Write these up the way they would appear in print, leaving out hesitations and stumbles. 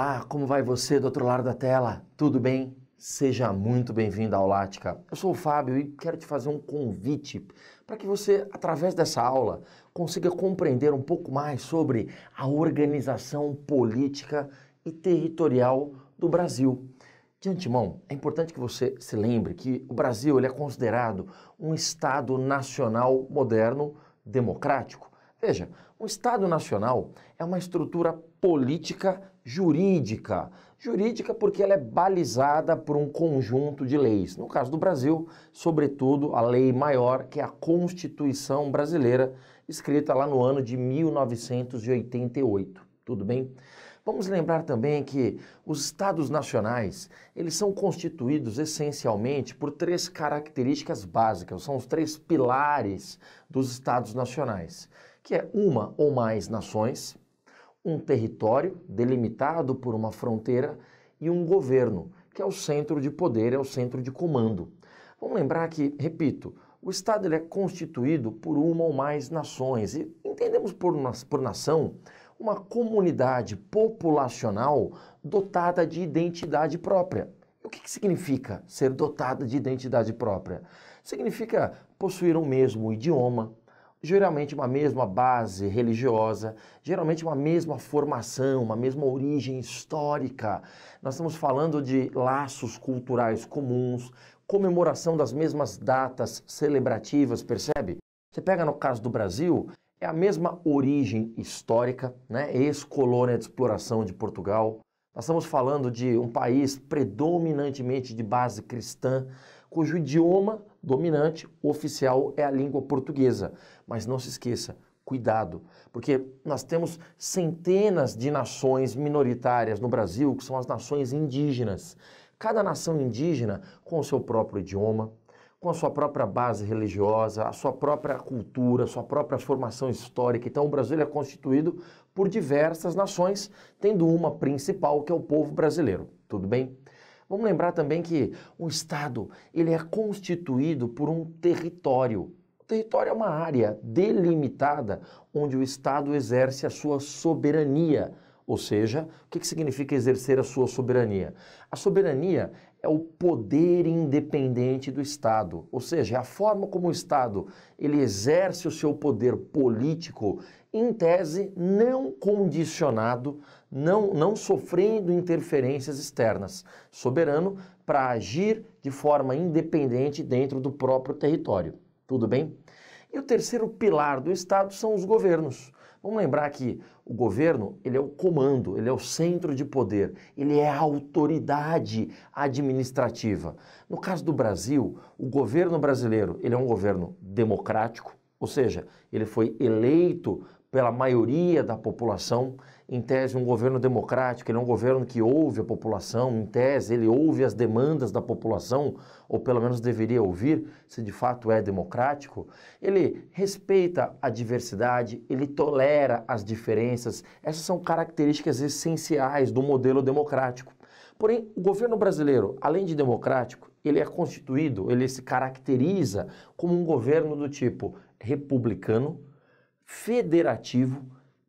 Olá, como vai você do outro lado da tela? Tudo bem? Seja muito bem-vindo ao Lática. Eu sou o Fábio e quero te fazer um convite para que você, através dessa aula, consiga compreender um pouco mais sobre a organização política e territorial do Brasil. De antemão, é importante que você se lembre que o Brasil ele é considerado um Estado nacional moderno, democrático. Veja, um Estado nacional é uma estrutura política jurídica. Jurídica porque ela é balizada por um conjunto de leis. No caso do Brasil, sobretudo, a lei maior, que é a Constituição Brasileira, escrita lá no ano de 1988. Tudo bem? Vamos lembrar também que os estados nacionais, eles são constituídos essencialmente por três características básicas, são os três pilares dos estados nacionais, que é uma ou mais nações, um território delimitado por uma fronteira e um governo, que é o centro de poder, é o centro de comando. Vamos lembrar que, repito, o Estado ele é constituído por uma ou mais nações e entendemos por nação uma comunidade populacional dotada de identidade própria. O que significa ser dotada de identidade própria? Significa possuir um mesmo idioma, geralmente uma mesma base religiosa, geralmente uma mesma formação, uma mesma origem histórica. Nós estamos falando de laços culturais comuns, comemoração das mesmas datas celebrativas, percebe? Você pega no caso do Brasil, é a mesma origem histórica, né? Ex-colônia de exploração de Portugal. Nós estamos falando de um país predominantemente de base cristã, cujo idioma dominante, oficial, é a língua portuguesa. Mas não se esqueça, cuidado, porque nós temos centenas de nações minoritárias no Brasil, que são as nações indígenas. Cada nação indígena com o seu próprio idioma, com a sua própria base religiosa, a sua própria cultura, a sua própria formação histórica. Então o Brasil é constituído por diversas nações, tendo uma principal que é o povo brasileiro. Tudo bem? Vamos lembrar também que o Estado ele é constituído por um território. O território é uma área delimitada onde o Estado exerce a sua soberania. Ou seja, o que significa exercer a sua soberania? A soberania é o poder independente do Estado, ou seja, é a forma como o Estado ele exerce o seu poder político, em tese não condicionado, não sofrendo interferências externas, soberano para agir de forma independente dentro do próprio território. Tudo bem? E o terceiro pilar do Estado são os governos. Vamos lembrar que o governo, ele é o comando, ele é o centro de poder, ele é a autoridade administrativa. No caso do Brasil, o governo brasileiro, ele é um governo democrático, ou seja, ele foi eleito pela maioria da população, em tese um governo democrático, ele é um governo que ouve a população, em tese ele ouve as demandas da população, ou pelo menos deveria ouvir, se de fato é democrático, ele respeita a diversidade, ele tolera as diferenças, essas são características essenciais do modelo democrático. Porém, o governo brasileiro, além de democrático, ele é constituído, ele se caracteriza como um governo do tipo republicano, federativo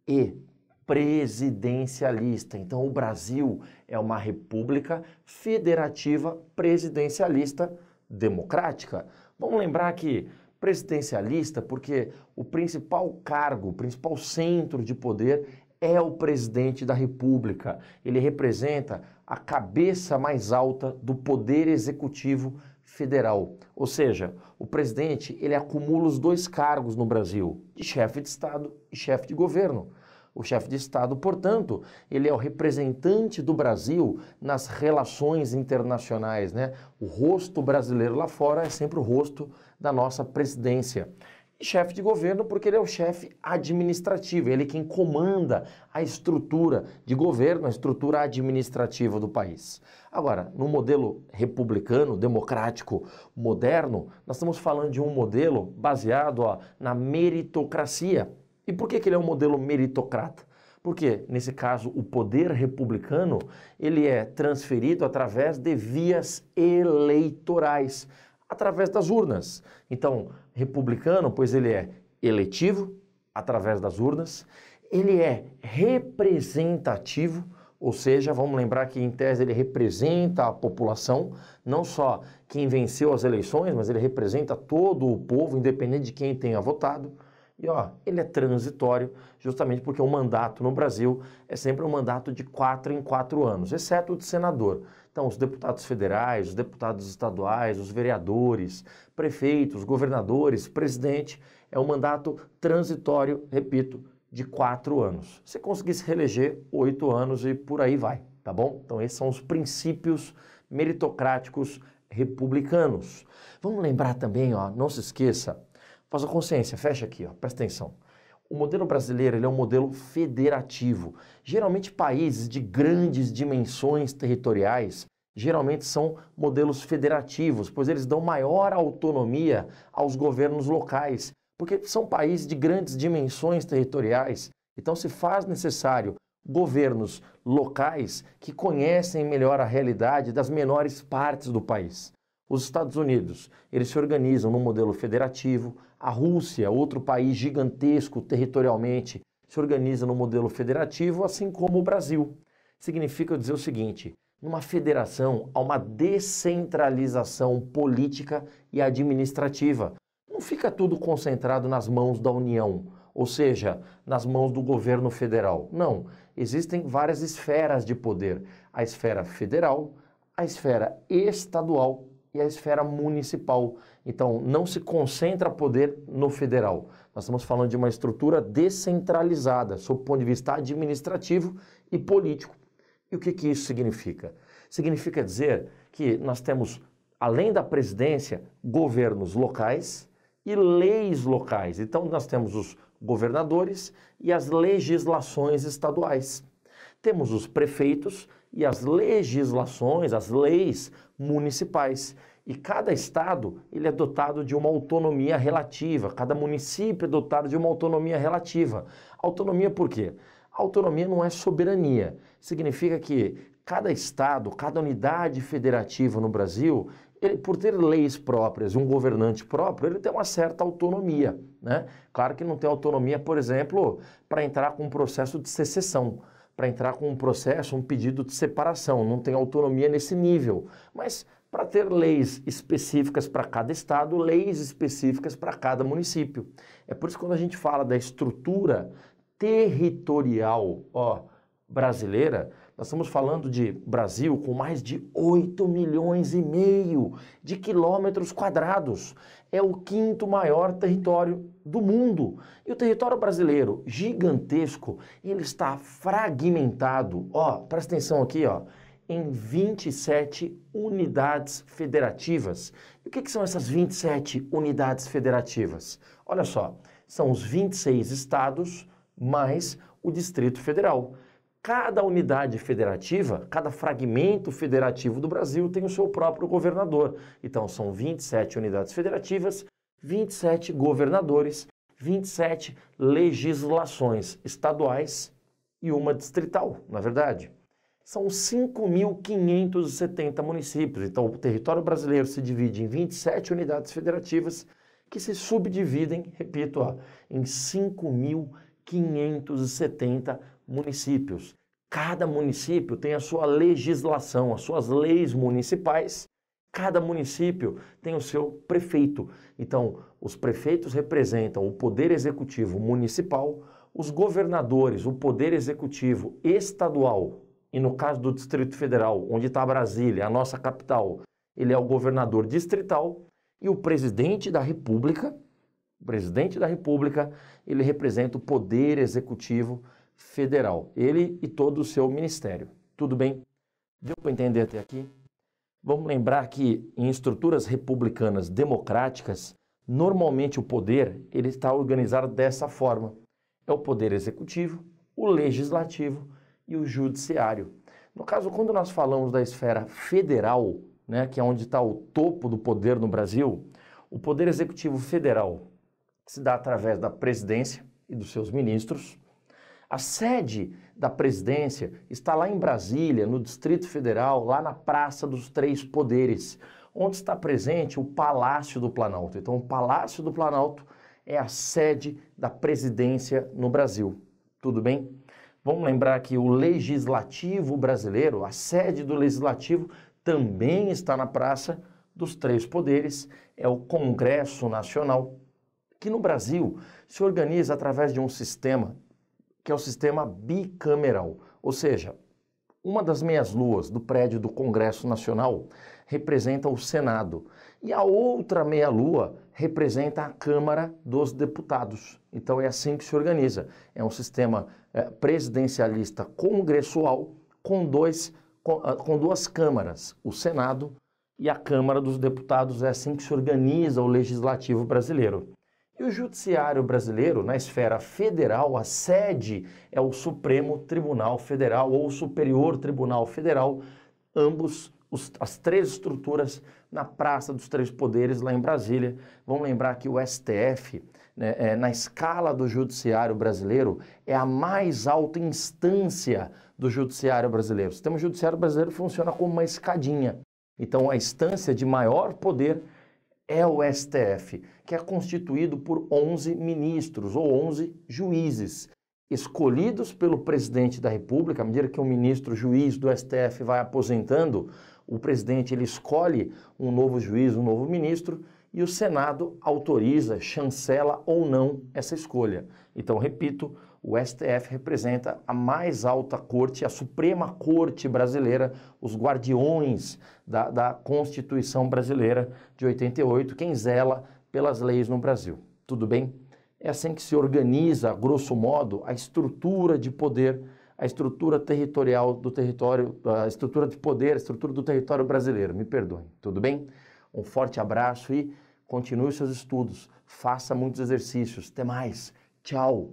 e presidencialista. Então, o Brasil é uma república federativa, presidencialista, democrática. Vamos lembrar que presidencialista porque o principal cargo, o principal centro de poder é o presidente da República. Ele representa a cabeça mais alta do poder executivo federal. Ou seja, o presidente ele acumula os dois cargos no Brasil, de chefe de Estado e chefe de governo. O chefe de Estado, portanto, ele é o representante do Brasil nas relações internacionais, né? O rosto brasileiro lá fora é sempre o rosto da nossa presidência. E chefe de governo porque ele é o chefe administrativo, ele é quem comanda a estrutura de governo, a estrutura administrativa do país. Agora, no modelo republicano, democrático, moderno, nós estamos falando de um modelo baseado na meritocracia. E por que ele é um modelo meritocrata? Porque, nesse caso, o poder republicano ele é transferido através de vias eleitorais, através das urnas. Então, republicano, pois ele é eletivo, através das urnas, ele é representativo, Ou seja, vamos lembrar que, em tese, ele representa a população, não só quem venceu as eleições, mas ele representa todo o povo, independente de quem tenha votado. E, ele é transitório, justamente porque o mandato no Brasil é sempre um mandato de 4 em 4 anos, exceto o de senador. Então, os deputados federais, os deputados estaduais, os vereadores, prefeitos, governadores, presidente, é um mandato transitório, repito, de 4 anos. Se conseguisse reeleger, 8 anos e por aí vai, tá bom? Então esses são os princípios meritocráticos republicanos. Vamos lembrar também, não se esqueça, faz a consciência, fecha aqui, presta atenção. O modelo brasileiro ele é um modelo federativo. Geralmente países de grandes dimensões territoriais, geralmente são modelos federativos, pois eles dão maior autonomia aos governos locais, porque são países de grandes dimensões territoriais, então se faz necessário governos locais que conhecem melhor a realidade das menores partes do país. Os Estados Unidos, eles se organizam no modelo federativo, a Rússia, outro país gigantesco territorialmente, se organiza no modelo federativo, assim como o Brasil. Significa dizer o seguinte, numa federação há uma descentralização política e administrativa. Não fica tudo concentrado nas mãos da União, ou seja, nas mãos do governo federal. Não, existem várias esferas de poder. A esfera federal, a esfera estadual e a esfera municipal. Então, não se concentra poder no federal. Nós estamos falando de uma estrutura descentralizada, sob o ponto de vista administrativo e político. E o que isso significa? Significa dizer que nós temos, além da presidência, governos locais e leis locais. Então, nós temos os governadores e as legislações estaduais. Temos os prefeitos e as legislações, as leis municipais. E cada estado ele é dotado de uma autonomia relativa, cada município é dotado de uma autonomia relativa. Autonomia por quê? Autonomia não é soberania. Significa que cada estado, cada unidade federativa no Brasil, ele, por ter leis próprias e um governante próprio, ele tem uma certa autonomia, né? Claro que não tem autonomia, por exemplo, para entrar com um processo de secessão, para entrar com um processo, um pedido de separação, não tem autonomia nesse nível, mas para ter leis específicas para cada estado, leis específicas para cada município. É por isso que quando a gente fala da estrutura territorial, brasileira, nós estamos falando de Brasil com mais de 8,5 milhões de quilômetros quadrados. É o 5º maior território do mundo. E o território brasileiro, gigantesco, ele está fragmentado, presta atenção aqui, em 27 unidades federativas. E o que são essas 27 unidades federativas? Olha só, são os 26 estados mais o Distrito Federal. Cada unidade federativa, cada fragmento federativo do Brasil tem o seu próprio governador. Então, são 27 unidades federativas, 27 governadores, 27 legislações estaduais e uma distrital, na verdade. São 5.570 municípios. Então, o território brasileiro se divide em 27 unidades federativas que se subdividem, repito, em 5.570 municípios. Cada município tem a sua legislação, as suas leis municipais. Cada município tem o seu prefeito. Então, os prefeitos representam o poder executivo municipal, os governadores, o poder executivo estadual. E no caso do Distrito Federal, onde está Brasília, a nossa capital, ele é o governador distrital. E o presidente da República, ele representa o poder executivo federal. Ele e todo o seu ministério. Tudo bem? Deu para entender até aqui? Vamos lembrar que em estruturas republicanas democráticas, normalmente o poder ele está organizado dessa forma. É o poder executivo, o legislativo e o judiciário. No caso, quando nós falamos da esfera federal, né, que é onde está o topo do poder no Brasil, o poder executivo federal se dá através da presidência e dos seus ministros. A sede da presidência está lá em Brasília, no Distrito Federal, lá na Praça dos Três Poderes, onde está presente o Palácio do Planalto. Então, o Palácio do Planalto é a sede da presidência no Brasil. Tudo bem? Vamos lembrar que o Legislativo brasileiro, a sede do Legislativo, também está na Praça dos Três Poderes, é o Congresso Nacional, que no Brasil se organiza através de um sistema, que é o sistema bicameral, ou seja, uma das meias-luas do prédio do Congresso Nacional representa o Senado e a outra meia-lua representa a Câmara dos Deputados. Então é assim que se organiza. É um sistema presidencialista congressual com duas câmaras, o Senado e a Câmara dos Deputados. É assim que se organiza o Legislativo brasileiro. E o Judiciário brasileiro, na esfera federal, a sede é o Supremo Tribunal Federal ou o Superior Tribunal Federal, ambos, as três estruturas na Praça dos Três Poderes, lá em Brasília. Vamos lembrar que o STF, né, na escala do Judiciário brasileiro, é a mais alta instância do Judiciário brasileiro. O sistema judiciário brasileiro funciona como uma escadinha. Então, a instância de maior poder é o STF, que é constituído por 11 ministros ou 11 juízes, escolhidos pelo presidente da República. À medida que um ministro juiz do STF vai aposentando, o presidente ele escolhe um novo juiz, um novo ministro, e o Senado autoriza, chancela ou não essa escolha. Então, repito, o STF representa a mais alta corte, a Suprema Corte brasileira, os guardiões da Constituição brasileira de 88, quem zela pelas leis no Brasil. Tudo bem? É assim que se organiza, grosso modo, a estrutura de poder, a estrutura territorial do território, a estrutura de poder, a estrutura do território brasileiro. Me perdoem. Tudo bem? Um forte abraço e continue seus estudos. Faça muitos exercícios. Até mais. Tchau.